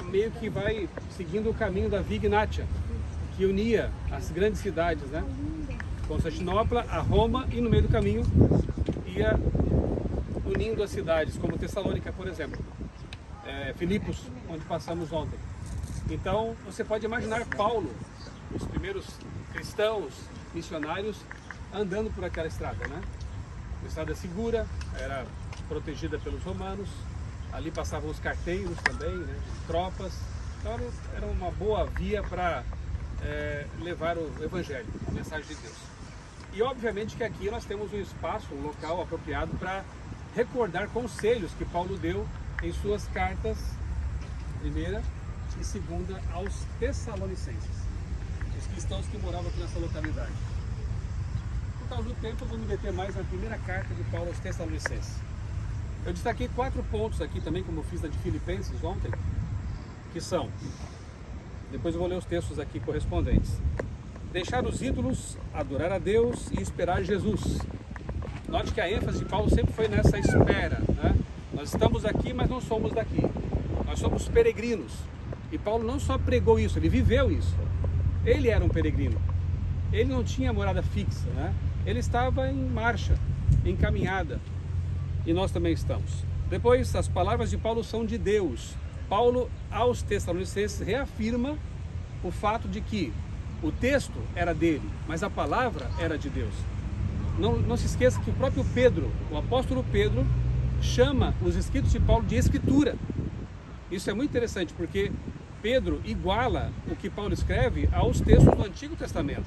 Meio que vai seguindo o caminho da Via Ignatia, que unia as grandes cidades, né? Constantinopla a Roma, e no meio do caminho ia unindo as cidades, como Tessalônica, por exemplo, Filipos, onde passamos ontem. Então você pode imaginar Paulo, os primeiros cristãos missionários, andando por aquela estrada, né? Uma estrada segura, era protegida pelos romanos, ali passavam os carteiros também, né? Tropas, então era uma boa via para levar o evangelho, a mensagem de Deus. E obviamente que aqui nós temos um espaço, um local apropriado para recordar conselhos que Paulo deu em suas cartas, primeira e segunda, aos Tessalonicenses, os cristãos que moravam aqui nessa localidade. Por causa do tempo, eu vou me deter mais na primeira carta de Paulo aos Tessalonicenses. Eu destaquei 4 pontos aqui também, como eu fiz na de Filipenses ontem, que são, depois eu vou ler os textos aqui correspondentes: deixar os ídolos, adorar a Deus e esperar Jesus. Note que a ênfase de Paulo sempre foi nessa espera, né? Nós estamos aqui, mas não somos daqui. Nós somos peregrinos. E Paulo não só pregou isso, ele viveu isso. Ele era um peregrino. Ele não tinha morada fixa, né? Ele estava em marcha, em caminhada. E nós também estamos. Depois, as palavras de Paulo são de Deus. Paulo, aos Tessalonicenses, reafirma o fato de que o texto era dele, mas a palavra era de Deus. Não se esqueça que o próprio Pedro, o apóstolo Pedro, chama os escritos de Paulo de escritura. Isso é muito interessante, porque Pedro iguala o que Paulo escreve aos textos do Antigo Testamento.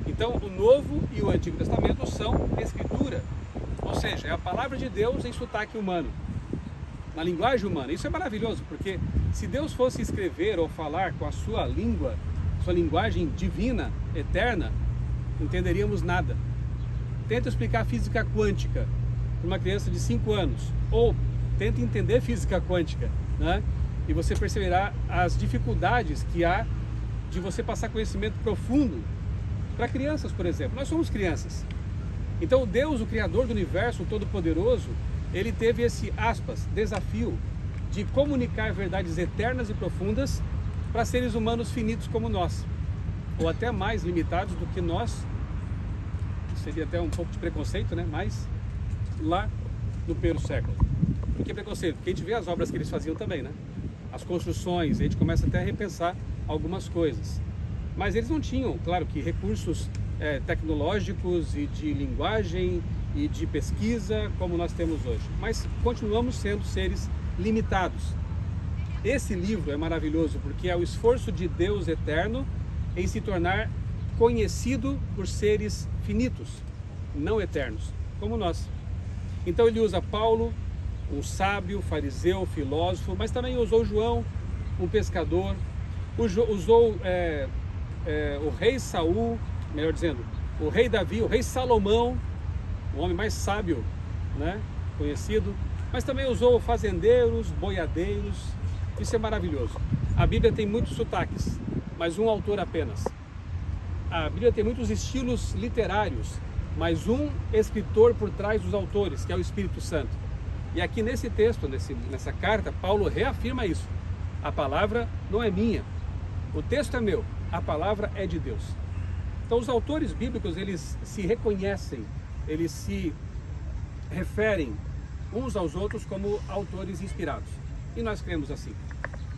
Então, o Novo e o Antigo Testamento são escritura, ou seja, é a palavra de Deus em sotaque humano, na linguagem humana. Isso é maravilhoso, porque se Deus fosse escrever ou falar com a sua língua, sua linguagem divina, eterna, não entenderíamos nada. Tenta explicar física quântica para uma criança de 5 anos, ou tenta entender física quântica, né? E você perceberá as dificuldades que há de você passar conhecimento profundo para crianças, por exemplo. Nós somos crianças. Então Deus, o Criador do Universo, o Todo-Poderoso, ele teve esse, aspas, desafio de comunicar verdades eternas e profundas para seres humanos finitos como nós, ou até mais limitados do que nós. Seria até um pouco de preconceito, né? Mas lá no primeiro século. Por que preconceito? Porque a gente vê as obras que eles faziam também, né? As construções, a gente começa até a repensar algumas coisas. Mas eles não tinham, claro que, recursos tecnológicos e de linguagem e de pesquisa como nós temos hoje. Mas continuamos sendo seres limitados. Esse livro é maravilhoso porque é o esforço de Deus eterno em se tornar conhecido por seres finitos, não eternos, como nós. Então ele usa Paulo, um sábio, fariseu, filósofo, mas também usou João, um pescador, usou o rei Saul, melhor dizendo, o rei Davi, o rei Salomão, o homem mais sábio, né, conhecido, mas também usou fazendeiros, boiadeiros. Isso é maravilhoso. A Bíblia tem muitos sotaques, mas um autor apenas. A Bíblia tem muitos estilos literários, mas um escritor por trás dos autores, que é o Espírito Santo. E aqui nesse texto, nessa carta, Paulo reafirma isso. A palavra não é minha, o texto é meu, a palavra é de Deus. Então os autores bíblicos, eles se reconhecem, eles se referem uns aos outros como autores inspirados. E nós cremos assim.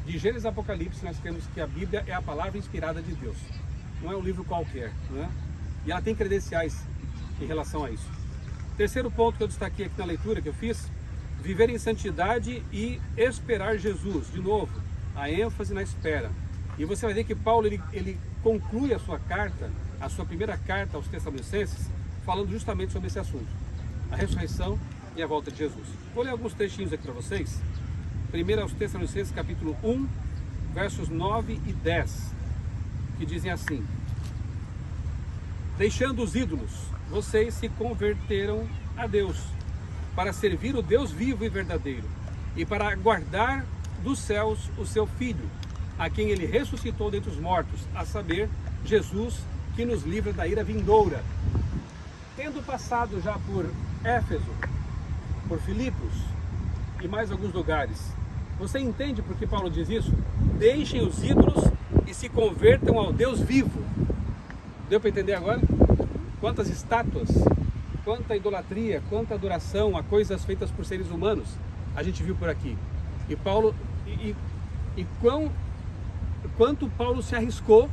De Gênesis a Apocalipse, nós cremos que a Bíblia é a palavra inspirada de Deus. Não é um livro qualquer, né? E ela tem credenciais em relação a isso. Terceiro ponto que eu destaquei aqui na leitura que eu fiz: viver em santidade e esperar Jesus. De novo, a ênfase na espera. E você vai ver que Paulo ele conclui a sua carta, a sua primeira carta aos Tessalonicenses, falando justamente sobre esse assunto: a ressurreição e a volta de Jesus. Vou ler alguns trechinhos aqui para vocês. Primeiro aos Tessalonicenses, capítulo 1, versos 9 e 10, que dizem assim: deixando os ídolos, vocês se converteram a Deus, para servir o Deus vivo e verdadeiro, e para aguardar dos céus o seu Filho, a quem ele ressuscitou dentre os mortos, a saber, Jesus, que nos livra da ira vindoura. Tendo passado já por Éfeso, por Filipos e mais alguns lugares, Você entende por que Paulo diz isso? Deixem os ídolos e se convertam ao Deus vivo. Deu para entender agora? Quantas estátuas, quanta idolatria, quanta adoração a coisas feitas por seres humanos a gente viu por aqui. E Paulo, quanto Paulo se arriscou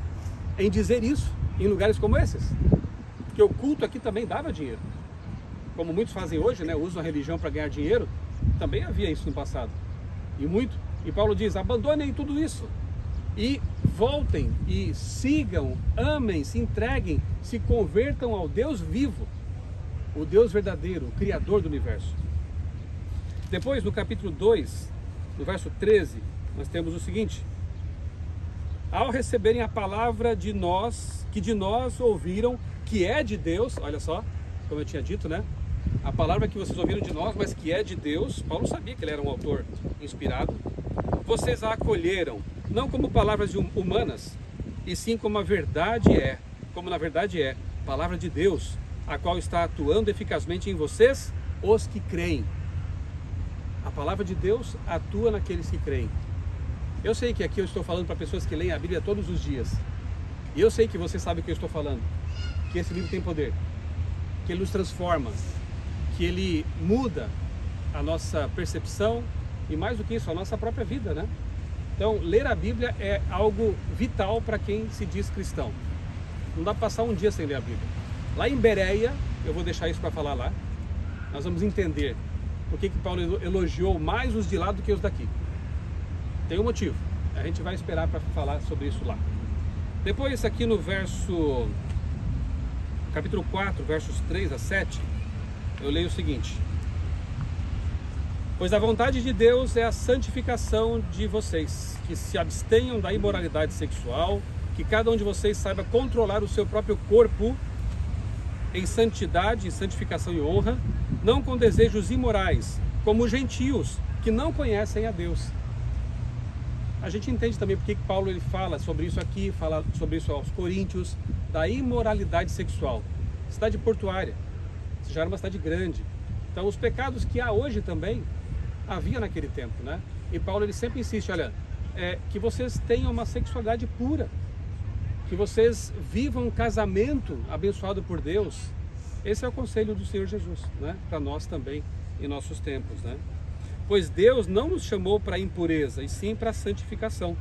em dizer isso em lugares como esses? Porque o culto aqui também dava dinheiro. Como muitos fazem hoje, né? Usam a religião para ganhar dinheiro. Também havia isso no passado. E Paulo diz, abandonem tudo isso. E voltem e sigam, amem, se entreguem, se convertam ao Deus vivo. O Deus verdadeiro, o Criador do universo. Depois, no capítulo 2, no verso 13, nós temos o seguinte: ao receberem a palavra que de nós ouviram, que é de Deus, olha só, como eu tinha dito, né? A palavra que vocês ouviram de nós, mas que é de Deus, Paulo sabia que ele era um autor inspirado, vocês a acolheram, não como palavras humanas, e sim como na verdade é, palavra de Deus, a qual está atuando eficazmente em vocês, os que creem. A palavra de Deus atua naqueles que creem. Eu sei que aqui eu estou falando para pessoas que leem a Bíblia todos os dias. E eu sei que você sabe o que eu estou falando. Que esse livro tem poder. Que ele nos transforma. Que ele muda a nossa percepção e, mais do que isso, a nossa própria vida, né? Então, ler a Bíblia é algo vital para quem se diz cristão. Não dá para passar um dia sem ler a Bíblia. Lá em Bereia, eu vou deixar isso para falar lá, nós vamos entender por que Paulo elogiou mais os de lá do que os daqui. Tem um motivo. A gente vai esperar para falar sobre isso lá. Depois, aqui no capítulo 4, versos 3 a 7, eu leio o seguinte: pois a vontade de Deus é a santificação de vocês, que se abstenham da imoralidade sexual, que cada um de vocês saiba controlar o seu próprio corpo em santidade, em santificação e honra, não com desejos imorais, como os gentios que não conhecem a Deus. A gente entende também porque que Paulo ele fala sobre isso aqui, fala sobre isso aos Coríntios, da imoralidade sexual. Cidade portuária, já era uma cidade grande. Então os pecados que há hoje também, havia naquele tempo, né? E Paulo ele sempre insiste, olha, que vocês tenham uma sexualidade pura, que vocês vivam um casamento abençoado por Deus. Esse é o conselho do Senhor Jesus, né? Para nós também em nossos tempos, né? Pois Deus não nos chamou para a impureza, e sim para a santificação.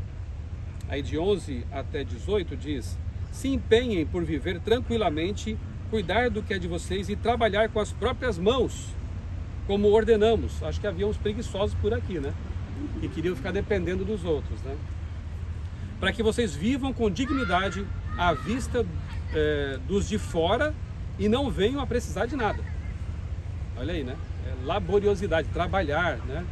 Aí de 11 até 18 diz: se empenhem por viver tranquilamente, cuidar do que é de vocês e trabalhar com as próprias mãos, como ordenamos. Acho que havia uns preguiçosos por aqui, né? Que queriam ficar dependendo dos outros, né? Para que vocês vivam com dignidade à vista dos de fora e não venham a precisar de nada. Olha aí, né? Laboriosidade, trabalhar, né?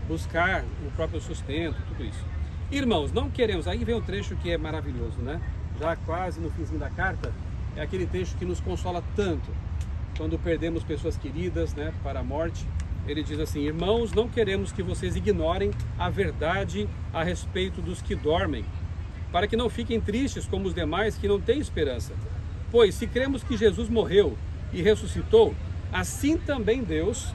Buscar o próprio sustento, tudo isso. Irmãos, não queremos, aí vem um trecho que é maravilhoso, né? Já quase no finzinho da carta, é aquele trecho que nos consola tanto quando perdemos pessoas queridas, né, para a morte. Ele diz assim: irmãos, não queremos que vocês ignorem a verdade a respeito dos que dormem, para que não fiquem tristes como os demais que não têm esperança. Pois se cremos que Jesus morreu e ressuscitou, assim também Deus,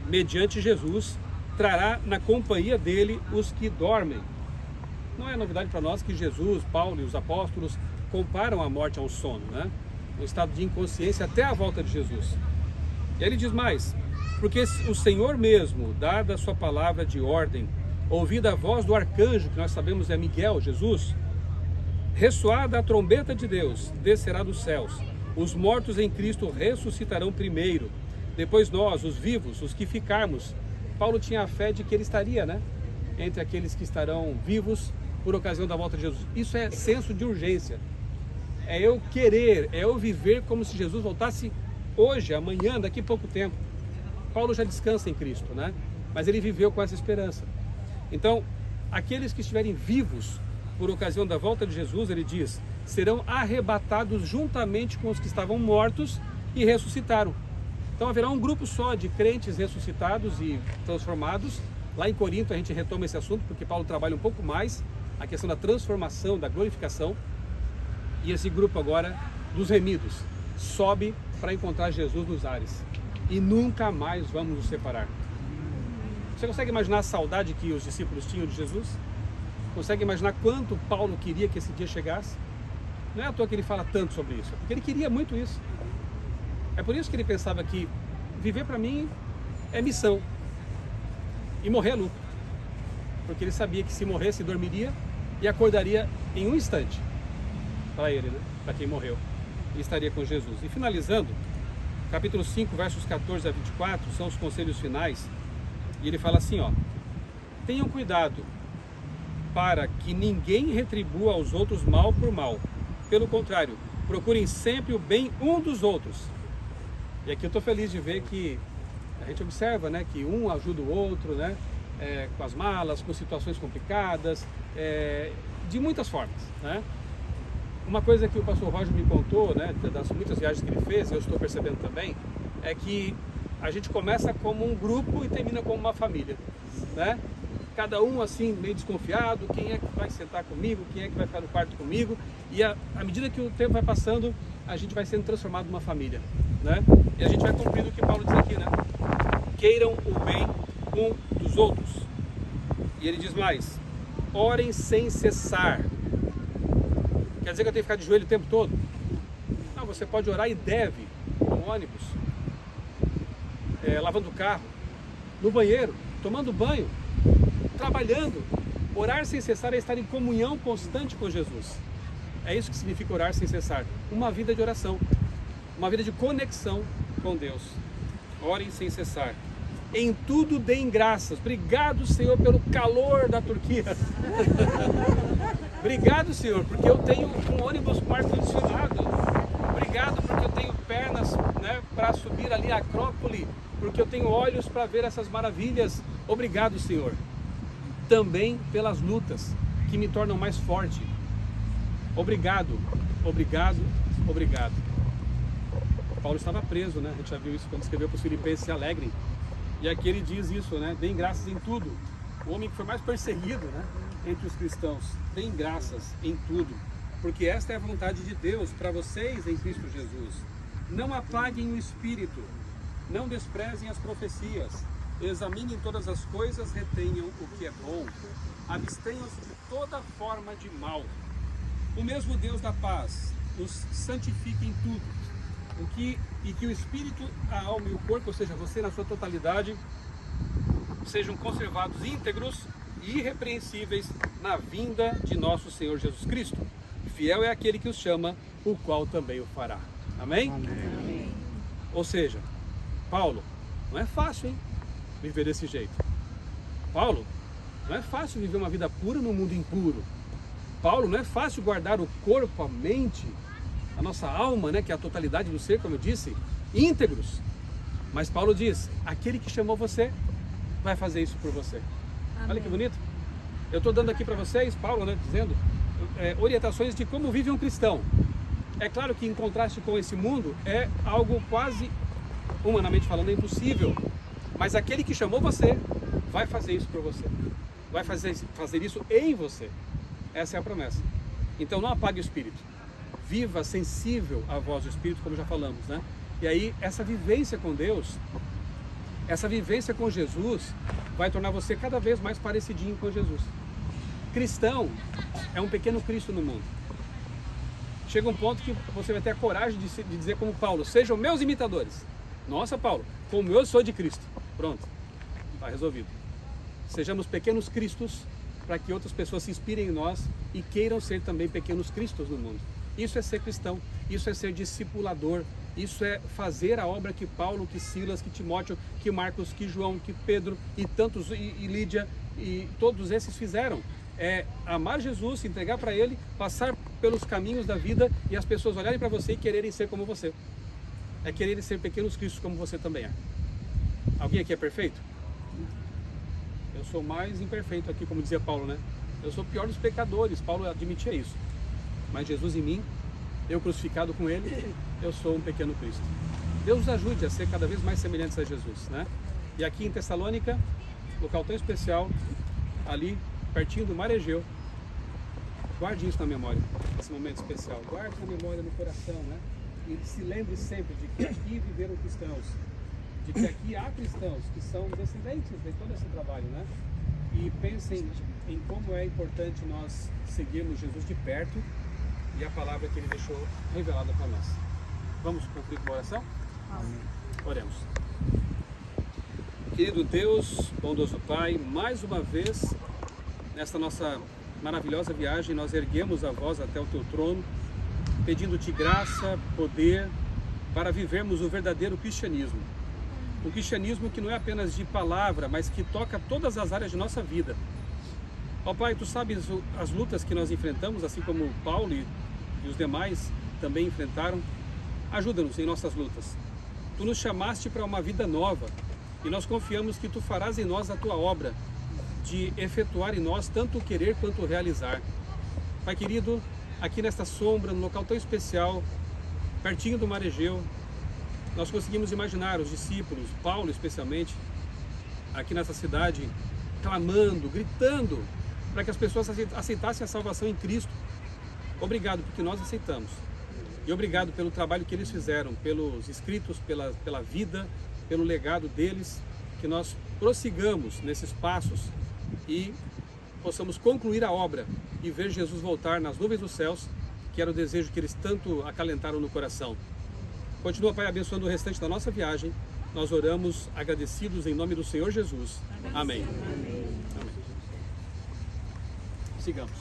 mediante Jesus, trará na companhia dele os que dormem. Não é novidade para nós que Jesus, Paulo e os apóstolos comparam a morte ao sono, né? Um estado de inconsciência até a volta de Jesus. E aí ele diz mais: porque o Senhor mesmo, dada a sua palavra de ordem, ouvida a voz do arcanjo, que nós sabemos é Miguel, Jesus, ressoada a trombeta de Deus, descerá dos céus. Os mortos em Cristo ressuscitarão primeiro, depois nós, os vivos, os que ficarmos. Paulo tinha a fé de que ele estaria, né, entre aqueles que estarão vivos por ocasião da volta de Jesus. Isso é senso de urgência. É eu querer, é eu viver como se Jesus voltasse hoje, amanhã, daqui a pouco tempo. Paulo já descansa em Cristo, né? Mas ele viveu com essa esperança. Então, aqueles que estiverem vivos por ocasião da volta de Jesus, ele diz, serão arrebatados juntamente com os que estavam mortos e ressuscitaram. Então haverá um grupo só de crentes ressuscitados e transformados. Lá em Corinto a gente retoma esse assunto, porque Paulo trabalha um pouco mais a questão da transformação, da glorificação. E esse grupo agora, dos remidos, sobe para encontrar Jesus nos ares. E nunca mais vamos nos separar. Você consegue imaginar a saudade que os discípulos tinham de Jesus? Consegue imaginar quanto Paulo queria que esse dia chegasse? Não é à toa que ele fala tanto sobre isso, porque ele queria muito isso. É por isso que ele pensava que viver para mim é missão e morrer é lucro. Porque ele sabia que se morresse, dormiria e acordaria em um instante para ele, né? Para quem morreu. Ele estaria com Jesus. E finalizando, capítulo 5, versos 14 a 24, são os conselhos finais. E ele fala assim, ó: tenham cuidado para que ninguém retribua aos outros mal por mal. Pelo contrário, procurem sempre o bem um dos outros. E aqui eu estou feliz de ver que a gente observa, né, que um ajuda o outro, né, com as malas, com situações complicadas, de muitas formas, né? Uma coisa que o pastor Roger me contou, né, das muitas viagens que ele fez, eu estou percebendo também, é que a gente começa como um grupo e termina como uma família, né? Cada um assim meio desconfiado, quem é que vai sentar comigo, quem é que vai ficar no quarto comigo, e à medida que o tempo vai passando, a gente vai sendo transformado numa família, né? E a gente vai cumprindo o que Paulo diz aqui, né? Queiram o bem um dos outros. E ele diz mais: orem sem cessar. Quer dizer que eu tenho que ficar de joelho o tempo todo? Não, você pode orar e deve, no ônibus, lavando o carro, no banheiro, tomando banho, trabalhando. Orar sem cessar é estar em comunhão constante com Jesus. É isso que significa orar sem cessar. Uma vida de oração, uma vida de conexão com Deus. Orem sem cessar. Em tudo deem graças. Obrigado, Senhor, pelo calor da Turquia. Obrigado, Senhor, porque eu tenho um ônibus com ar-condicionado. Obrigado porque eu tenho pernas, né, para subir ali a Acrópole, porque eu tenho olhos para ver essas maravilhas. Obrigado, Senhor. Também pelas lutas que me tornam mais forte. Obrigado, obrigado, obrigado. Paulo estava preso, né? A gente já viu isso quando escreveu para os Filipenses: se alegrem. E aqui ele diz isso, né? Deem graças em tudo. O homem que foi mais perseguido, né, entre os cristãos. Deem graças em tudo, porque esta é a vontade de Deus para vocês em Cristo Jesus. Não apaguem o espírito, não desprezem as profecias, examinem todas as coisas, retenham o que é bom, abstenham-se de toda forma de mal. O mesmo Deus da paz nos santifique em tudo, e que o espírito, a alma e o corpo, ou seja, você na sua totalidade, sejam conservados íntegros e irrepreensíveis na vinda de nosso Senhor Jesus Cristo. Fiel é aquele que os chama, o qual também o fará. Amém? Amém. Ou seja, Paulo, não é fácil, hein, viver desse jeito. Paulo, não é fácil viver uma vida pura no mundo impuro. Paulo, não é fácil guardar o corpo, a mente, a nossa alma, né, que é a totalidade do ser, como eu disse, íntegros. Mas Paulo diz: aquele que chamou você vai fazer isso por você. Amém. Olha que bonito. Eu estou dando aqui para vocês, Paulo, né, dizendo orientações de como vive um cristão. É claro que em contraste com esse mundo é algo quase, humanamente falando, impossível. Mas aquele que chamou você vai fazer isso por você. Vai fazer isso em você. Essa é a promessa. Então não apague o espírito. Viva sensível à voz do Espírito, como já falamos, né? E aí essa vivência com Deus, essa vivência com Jesus, vai tornar você cada vez mais parecidinho com Jesus. Cristão é um pequeno Cristo no mundo. Chega um ponto que você vai ter a coragem de dizer como Paulo: sejam meus imitadores. Nossa, Paulo, como eu sou de Cristo. Pronto, está resolvido. Sejamos pequenos Cristos, para que outras pessoas se inspirem em nós e queiram ser também pequenos Cristos no mundo. Isso é ser cristão, isso é ser discipulador, isso é fazer a obra que Paulo, que Silas, que Timóteo, que Marcos, que João, que Pedro e tantos, e Lídia, e todos esses fizeram. É amar Jesus, se entregar para Ele, passar pelos caminhos da vida e as pessoas olharem para você e quererem ser como você. É quererem ser pequenos cristos como você também é. Alguém aqui é perfeito? Eu sou mais imperfeito aqui, como dizia Paulo, né? Eu sou o pior dos pecadores, Paulo admitia isso. Mas Jesus em mim, eu crucificado com Ele, eu sou um pequeno Cristo. Deus nos ajude a ser cada vez mais semelhantes a Jesus, né? E aqui em Tessalônica, local tão especial, ali pertinho do Mar Egeu, guarde isso na memória, esse momento especial, guarde na memória, no coração, né? E se lembre sempre de que aqui viveram cristãos de que aqui há cristãos que são descendentes de todo esse trabalho, né? E pensem em como é importante nós seguirmos Jesus de perto e a palavra que ele deixou revelada para nós. Vamos concluir com uma oração? Amém. Oremos. Querido Deus, bondoso Pai, mais uma vez, nesta nossa maravilhosa viagem, nós erguemos a voz até o Teu trono, pedindo-Te graça, poder, para vivermos o verdadeiro cristianismo. Um cristianismo que não é apenas de palavra, mas que toca todas as áreas de nossa vida. Ó Pai, Tu sabes as lutas que nós enfrentamos, assim como Paulo e os demais também enfrentaram. Ajuda-nos em nossas lutas. Tu nos chamaste para uma vida nova e nós confiamos que Tu farás em nós a Tua obra, de efetuar em nós tanto o querer quanto o realizar. Pai querido, aqui nesta sombra, num local tão especial, pertinho do Mar Egeu, nós conseguimos imaginar os discípulos, Paulo especialmente, aqui nessa cidade, clamando, gritando, para que as pessoas aceitassem a salvação em Cristo. Obrigado porque nós aceitamos. E obrigado pelo trabalho que eles fizeram, pelos escritos, pela vida, pelo legado deles, que nós prossigamos nesses passos e possamos concluir a obra e ver Jesus voltar nas nuvens dos céus, que era o desejo que eles tanto acalentaram no coração. Continua, Pai, abençoando o restante da nossa viagem. Nós oramos agradecidos em nome do Senhor Jesus. Amém. Amém. Sigamos.